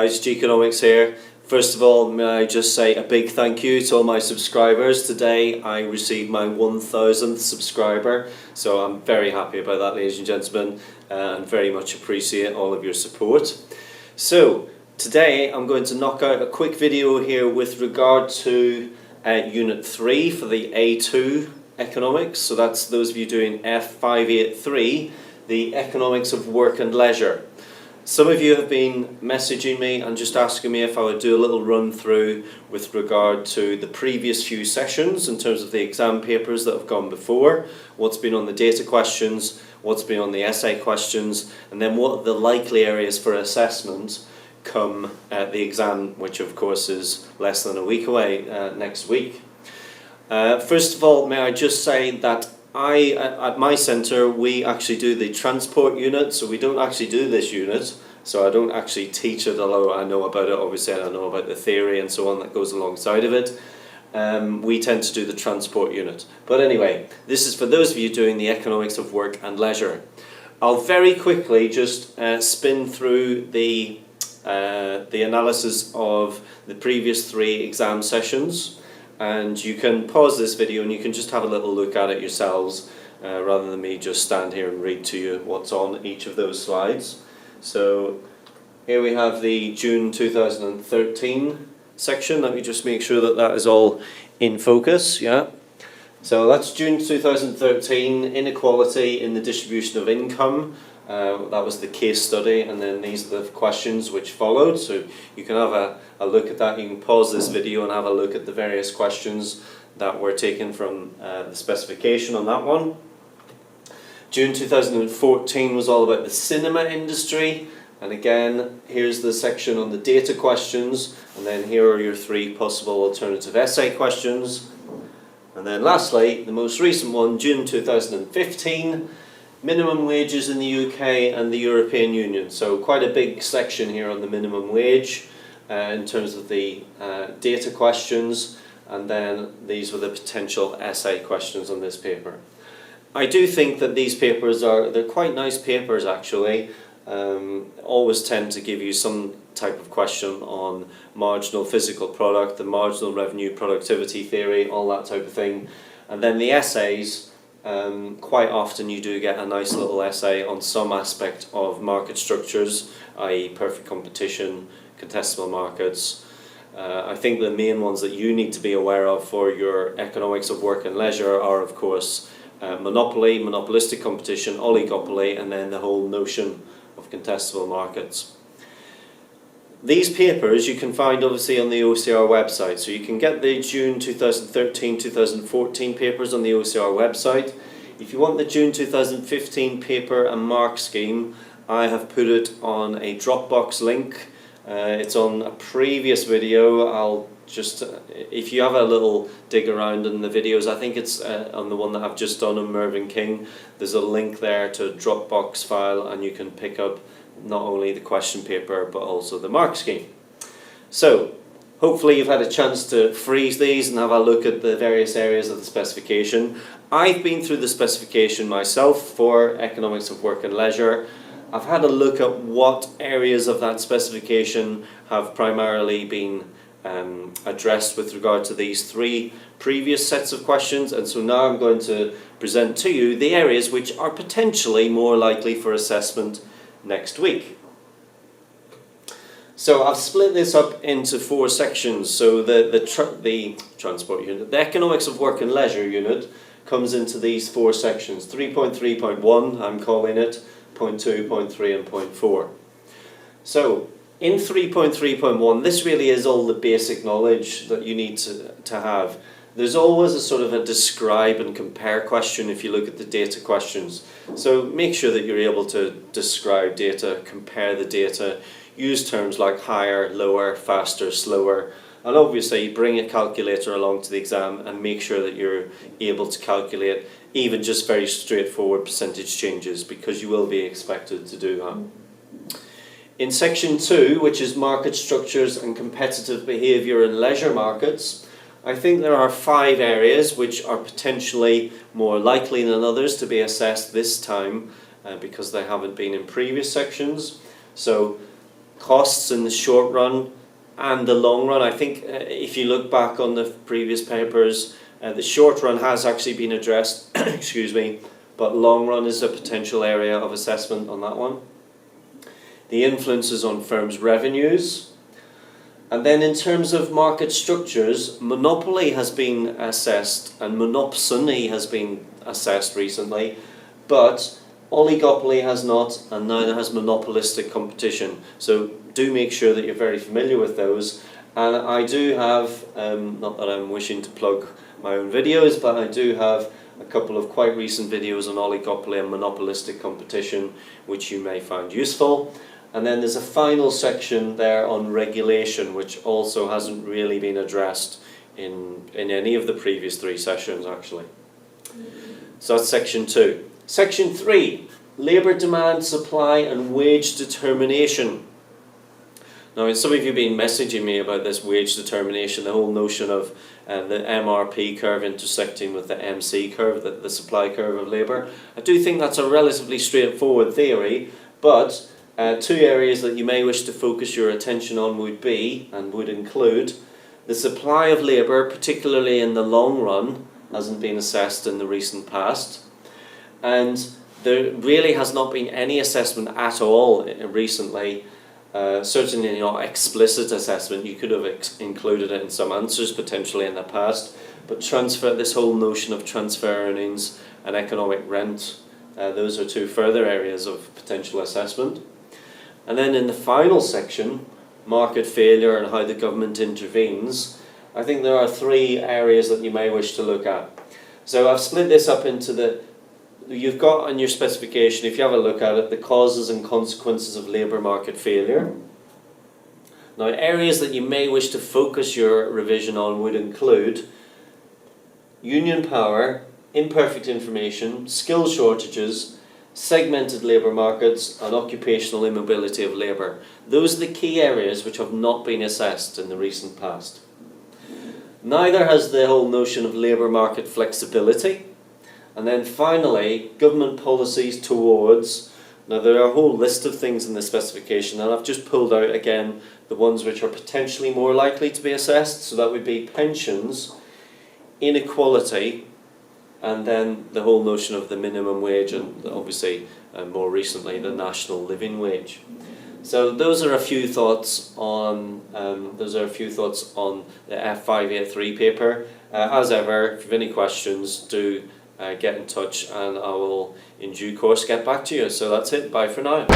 guys, Geekonomics here. First of all, may I just say a big thank you to all my subscribers. Today I received my 1000th subscriber, so I'm very happy about that, ladies and gentlemen, and very much appreciate all of your support. So today I'm going to knock out a quick video here with regard to Unit 3 for the A2 Economics. So that's those of you doing F583, the Economics of Work and Leisure. Some of you have been messaging me and just asking me if I would do a little run through with regard to the previous few sessions in terms of the exam papers that have gone before, what's been on the data questions, what's been on the essay questions, and then what are the likely areas for assessment come the exam, which of course is less than a week away next week. First of all, may I just say that at my centre we actually do the transport unit, so we don't actually do this unit, so I don't actually teach it, although I know about it obviously, and I know about the theory and so on that goes alongside of it. We tend to do the transport unit. But anyway, this is for those of you doing the Economics of Work and Leisure. I'll very quickly just spin through the analysis of the previous 3 exam sessions. And you can pause this video and you can just have a little look at it yourselves rather than me just stand here and read to you what's on each of those slides. So here we have the June 2013 section. Let me just make sure that that is all in focus. Yeah. So that's June 2013, inequality in the distribution of income. That was the case study, and then these are the questions which followed. So you can have a look at that. You can pause this video and have a look at the various questions that were taken from the specification on that one. June 2014 was all about the cinema industry, and again here's the section on the data questions, and then here are your 3 possible alternative essay questions. And then lastly, the most recent one, June 2015, minimum wages in the UK and the European Union. So quite a big section here on the minimum wage in terms of the data questions, and then these were the potential essay questions on this paper. I do think that these papers they're quite nice papers actually. Always tend to give you some type of question on marginal physical product, the marginal revenue productivity theory, all that type of thing. And then the essays, quite often you do get a nice little essay on some aspect of market structures, i.e. perfect competition, contestable markets. I think the main ones that you need to be aware of for your Economics of Work and Leisure are of course monopoly, monopolistic competition, oligopoly, and then the whole notion of contestable markets. These papers you can find obviously on the OCR website, so you can get the June 2013-2014 papers on the OCR website. If you want the June 2015 paper and mark scheme, I have put it on a Dropbox link. It's on a previous video. I'll just, if you have a little dig around in the videos, I think it's on the one that I've just done on Mervyn King, there's a link there to a Dropbox file, and you can pick up not only the question paper but also the mark scheme. So hopefully you've had a chance to freeze these and have a look at the various areas of the specification. I've been through the specification myself for Economics of Work and Leisure. I've had a look at what areas of that specification have primarily been addressed with regard to these 3 previous sets of questions, and so now I'm going to present to you the areas which are potentially more likely for assessment next week. So I've split this up into 4 sections. So the transport unit, the Economics of Work and Leisure unit, comes into these 4 sections. 3.3.1 I'm calling it, point 2, point 3 and point 4. So in 3.3.1 this really is all the basic knowledge that you need to have. There's always a sort of a describe and compare question if you look at the data questions. So make sure that you're able to describe data, compare the data, use terms like higher, lower, faster, slower, and obviously bring a calculator along to the exam and make sure that you're able to calculate even just very straightforward percentage changes, because you will be expected to do that. In section 2, which is market structures and competitive behaviour in leisure markets, I think there are 5 areas which are potentially more likely than others to be assessed this time because they haven't been in previous sections. So costs in the short run and the long run. I think if you look back on the previous papers, the short run has actually been addressed, excuse me, but long run is a potential area of assessment on that one. The influences on firms' revenues. And then in terms of market structures, monopoly has been assessed and monopsony has been assessed recently, but oligopoly has not, and neither has monopolistic competition. So do make sure that you're very familiar with those. And I do have, not that I'm wishing to plug my own videos, but I do have a couple of quite recent videos on oligopoly and monopolistic competition, which you may find useful. And then there's a final section there on regulation, which also hasn't really been addressed in any of the previous 3 sessions, actually. So that's section 2. Section 3, labour demand, supply and wage determination. Now, some of you have been messaging me about this wage determination, the whole notion of the MRP curve intersecting with the MC curve, the supply curve of labour. I do think that's a relatively straightforward theory, but 2 areas that you may wish to focus your attention on would be, and would include, the supply of labour, particularly in the long run, hasn't been assessed in the recent past. And there really has not been any assessment at all recently, certainly not explicit assessment. You could have included it in some answers potentially in the past, but this whole notion of transfer earnings and economic rent, those are 2 further areas of potential assessment. And then in the final section, market failure and how the government intervenes, I think there are 3 areas that you may wish to look at. So I've split this up into you've got on your specification, if you have a look at it, the causes and consequences of labour market failure. Now, areas that you may wish to focus your revision on would include union power, imperfect information, skill shortages, segmented labour markets and occupational immobility of labour. Those are the key areas which have not been assessed in the recent past. Neither has the whole notion of labour market flexibility. And then finally, government policies towards, now there are a whole list of things in the specification, and I've just pulled out again the ones which are potentially more likely to be assessed. So that would be pensions, inequality, and then the whole notion of the minimum wage, and obviously more recently the national living wage. So those are a few thoughts on the F583 paper. As ever, if you have any questions, do get in touch and I will in due course get back to you. So that's it. Bye for now.